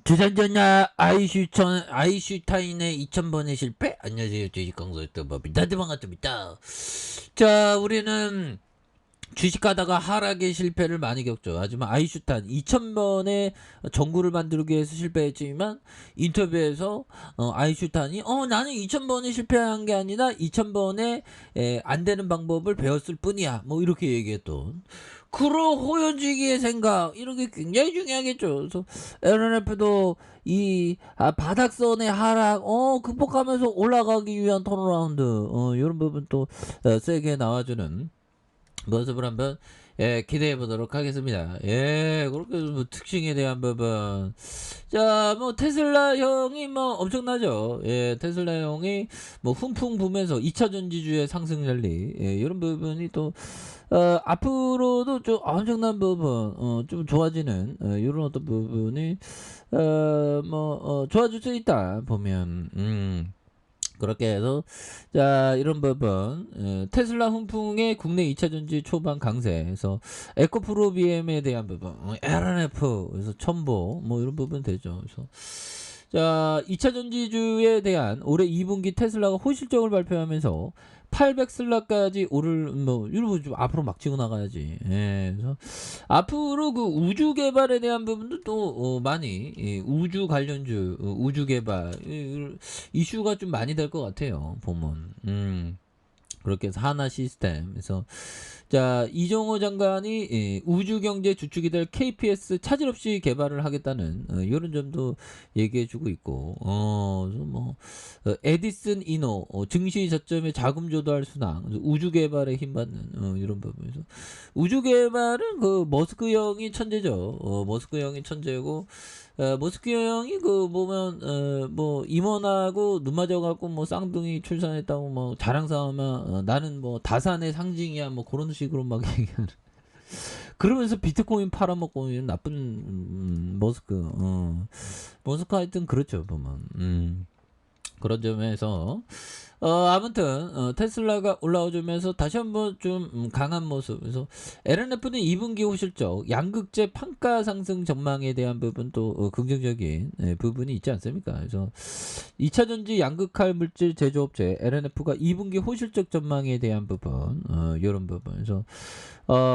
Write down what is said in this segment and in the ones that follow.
주산전야 아이슈타인의 2000번의 실패. 안녕하세요, 주식강사유튜버입니다. 반갑습니다. 자, 우리는 주식하다가 하락의 실패를 많이 겪죠. 하지만 아이슈탄 2000번의 전구를 만들기 위해서 실패했지만 인터뷰에서 아이슈탄이 나는 2000번에 실패한 게 아니라 2000번에 안 되는 방법을 배웠을 뿐이야, 뭐 이렇게 얘기했던 그런 호연지기의 생각, 이런 게 굉장히 중요하겠죠. 그래서 LNF도 이 바닥선의 하락 극복하면서 올라가기 위한 턴어라운드, 이런 부분 또 세게 나와주는 모습을 한번 기대해 보도록 하겠습니다. 그렇게 뭐 특징에 대한 부분. 자, 뭐 테슬라 형이 뭐 엄청나죠. 테슬라 형이 뭐 훈풍 부면서 2차 전지주의 상승 랠리, 이런 부분이 또 앞으로도 좀 엄청난 부분, 좀 좋아지는 이런 어떤 부분이 좋아질 수 있다 보면. 그렇게 해서 자, 이런 부분, 테슬라 훈풍의 국내 2차 전지 초반 강세에서 에코프로 BM에 대한 부분, LNF 그래서 첨보 뭐 이런 부분 되죠. 그래서 자, 2차 전지주에 대한 올해 2분기 테슬라가 호실적을 발표하면서 800슬라까지 오를 뭐 이러고 좀 앞으로 막 치고 나가야지. 그래서 앞으로 그 우주 개발에 대한 부분도 또 많이, 우주 관련주, 우주 개발 이슈가 좀 많이 될 것 같아요. 보면. 그렇게 해서 하나 시스템에서 자, 이종호 장관이 우주경제 주축이 될 KPS 차질 없이 개발을 하겠다는 이런 점도 얘기해주고 있고, 그래서 뭐 에디슨 이노 증시 저점에 자금 조달 순항, 우주 개발에 힘받는 이런 부분에서 우주 개발은 그 머스크 형이 천재죠. 머스크 형이 천재고, 머스크 형이 그 보면 뭐 임원하고 눈 맞아갖고 뭐 쌍둥이 출산했다고 뭐 자랑싸움하면 나는 뭐 다산의 상징이야 뭐 그런 식으로 막 얘기하는. 그러면서 비트코인 팔아먹고 이런 나쁜 머스크. 머스크 하여튼 그렇죠 보면. 그런 점에서 아무튼 테슬라가 올라오면서 다시 한번 좀 강한 모습. 그래서 LNF는 2분기 호실적 양극재 판가 상승 전망에 대한 부분 또 긍정적인 부분이 있지 않습니까? 그래서 2차 전지 양극할 물질 제조업체 LNF가 2분기 호실적 전망에 대한 부분, 이런 부분. 그래서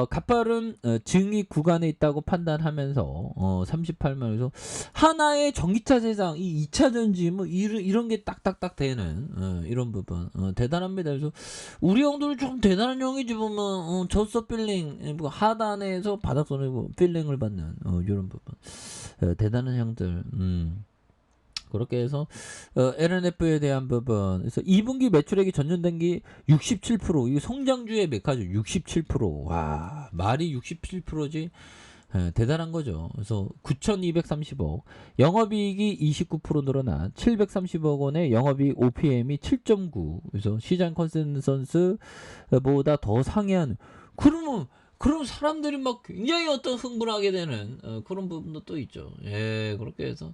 가파른 증익 구간에 있다고 판단하면서 38만에서 하나의 전기차 세상, 이 2차 전지 뭐 이런 게 딱딱딱 되는 이런 부분 대단합니다. 그래서 우리 형들은 좀 대단한 형이지 보면 저서 필링, 뭐 하단에서 바닥선에 필링을 받는 이런 부분 대단한 형들. 그렇게 해서 LNF에 대한 부분, 그래서 2분기 매출액이 전년대기 67%, 이거 성장주의 메카죠. 67%. 와, 말이 67%지. 대단한 거죠. 그래서 9,230억, 영업이익이 29% 늘어나 730억 원의 영업이익 OPM이 7.9, 그래서 시장 컨센서스보다 더 상회하는. 그럼 사람들이 막 굉장히 어떤 흥분하게 되는 그런 부분도 또 있죠. 그렇게 해서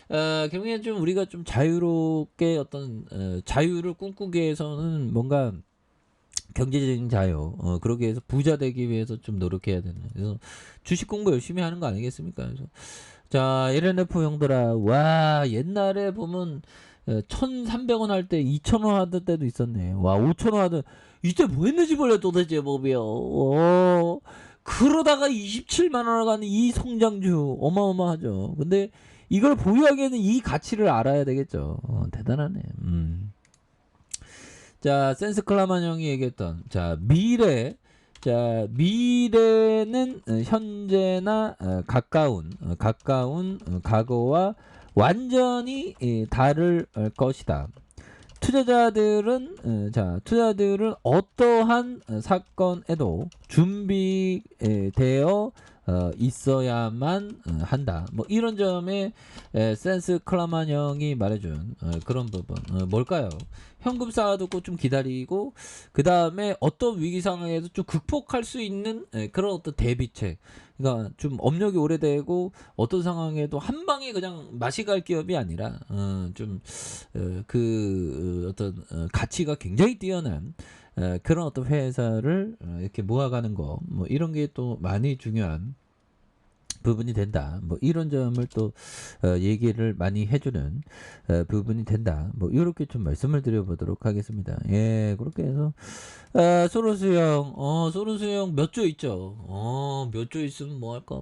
결국엔 좀 우리가 좀 자유롭게 어떤 자유를 꿈꾸기 위해서는 뭔가 경제적인 자유, 그러기 위해서 부자 되기 위해서 좀 노력해야 되는. 그래서 주식 공부 열심히 하는 거 아니겠습니까? 그래서 자, LNF 형들아, 와, 옛날에 보면 1,300원 할 때 2,000원 하던 때도 있었네. 와, 5,000원 하던. 이때 뭐 했는지 몰라 도대체 법이요. 그러다가 27만 원을 가는 이 성장주 어마어마하죠. 근데 이걸 보유하기에는 이 가치를 알아야 되겠죠. 대단하네. 자, 센스 클라만 형이 얘기했던 미래는 현재나 가까운 과거와 완전히 다를 것이다. 투자자들은 어떠한 사건에도 준비되어 있어야만 한다. 뭐 이런 점에 센스 클라만 형이 말해준 그런 부분, 뭘까요? 현금 쌓아두고 좀 기다리고 그 다음에 어떤 위기 상황에서 좀 극복할 수 있는 그런 어떤 대비책. 그러니까 좀 업력이 오래되고 어떤 상황에도 한 방에 그냥 맛이 갈 기업이 아니라 어떤 가치가 굉장히 뛰어난 그런 어떤 회사를 이렇게 모아가는 거, 뭐 이런 게 또 많이 중요한 부분이 된다. 뭐 이런 점을 또 얘기를 많이 해주는 부분이 된다. 뭐 이렇게 좀 말씀을 드려보도록 하겠습니다. 예, 그렇게 해서 소르수영 몇 조 있죠. 몇 조 있으면 뭐 할까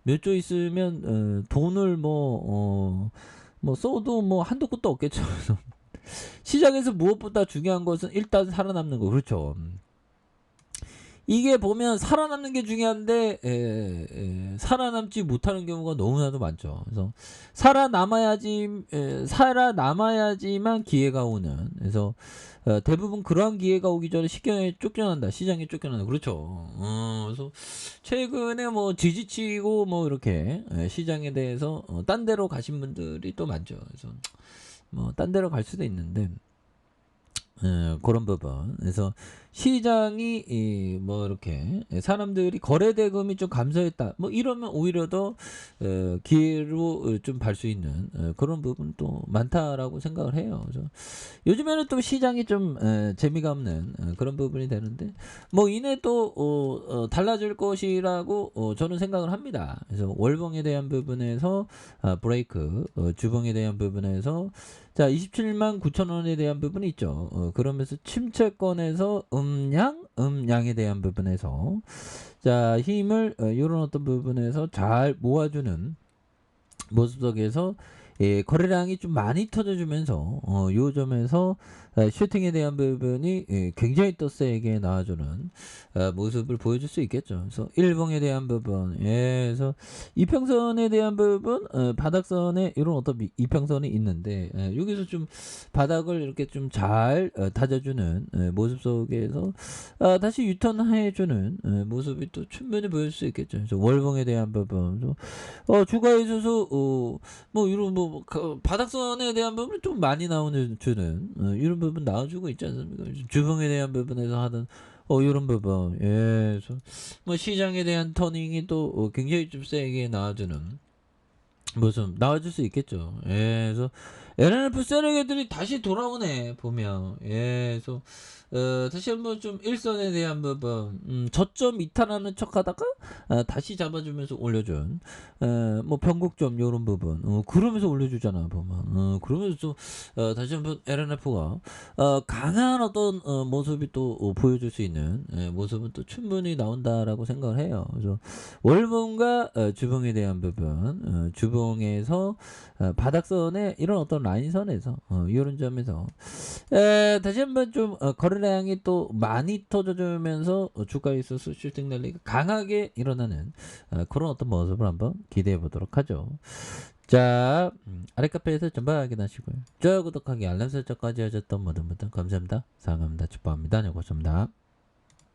몇 조 있으면 돈을 뭐 써도 뭐 한도 끝도 없겠죠. 시장에서 무엇보다 중요한 것은 일단 살아남는 거. 그렇죠. 이게 보면 살아남는 게 중요한데 살아남지 못하는 경우가 너무나도 많죠. 그래서 살아남아야지만 기회가 오는. 그래서 대부분 그러한 기회가 오기 전에 시장에 쫓겨난다. 시장에 쫓겨난다. 그렇죠. 그래서 최근에 뭐 지지치고 뭐 이렇게 시장에 대해서 딴 데로 가신 분들이 또 많죠. 그래서 뭐 딴 데로 갈 수도 있는데 그런 부분. 그래서 시장이 뭐 이렇게 사람들이 거래 대금이 좀 감소했다. 뭐 이러면 오히려 더 기회로 좀 발 수 있는 그런 부분 또 많다라고 생각을 해요. 그래서 요즘에는 또 시장이 좀 재미가 없는 그런 부분이 되는데 뭐 이내 또 달라질 것이라고 저는 생각을 합니다. 그래서 월봉에 대한 부분에서 브레이크, 주봉에 대한 부분에서 자 27만 9천 원에 대한 부분이 있죠. 그러면서 침체권에서 음양에 대한 부분에서 자 힘을 이런 어떤 부분에서 잘 모아주는 모습 속에서 거래량이 좀 많이 터져주면서 요 점에서 슈팅에 대한 부분이 굉장히 또 세게 나와주는 모습을 보여줄 수 있겠죠. 그래서 일봉에 대한 부분, 그래서 이평선에 대한 부분, 바닥선에 이런 어떤 이평선이 있는데 여기서 좀 바닥을 이렇게 좀 잘 다져주는 모습 속에서 다시 유턴해주는 모습이 또 충분히 보일 수 있겠죠. 그래서 월봉에 대한 부분, 주가에 있어서 뭐 이런 바닥선에 대한 부분이 좀 많이 나오는 주는 이런 부분 나와주고 있지 않습니까? 주봉에 대한 부분에서 하던 이런 부분, 그래서 뭐 시장에 대한 터닝이 또 굉장히 좀 세게 나와주는 모습 나와줄 수 있겠죠. 그래서 LNF 세력애들이 다시 돌아오네 보면. 그래서 다시 한번 좀 일선에 대한 부분 저점 이탈하는 척하다가 다시 잡아주면서 올려준 뭐 변곡점 요런 부분 그러면서 올려주잖아 보면. 그러면서 좀 다시 한번 LNF가 강한 어떤 모습이 또 보여줄 수 있는 모습은 또 충분히 나온다라고 생각을 해요. 그래서 월봉과 주봉에 대한 부분, 주봉에서 바닥선에 이런 어떤 라인선에서 이런 점에서 다시 한번 좀 거래량이 또 많이 터져주면서 주가에 있어서 슈팅 랠리가 강하게 일어나는 그런 어떤 모습을 한번 기대해 보도록 하죠. 자, 아래 카페에서 전부 확인하시고요. 좋아요, 구독하기, 알람 설정까지 하셨던 모든 분들 감사합니다. 사랑합니다. 축복합니다. 네, 고맙습니다.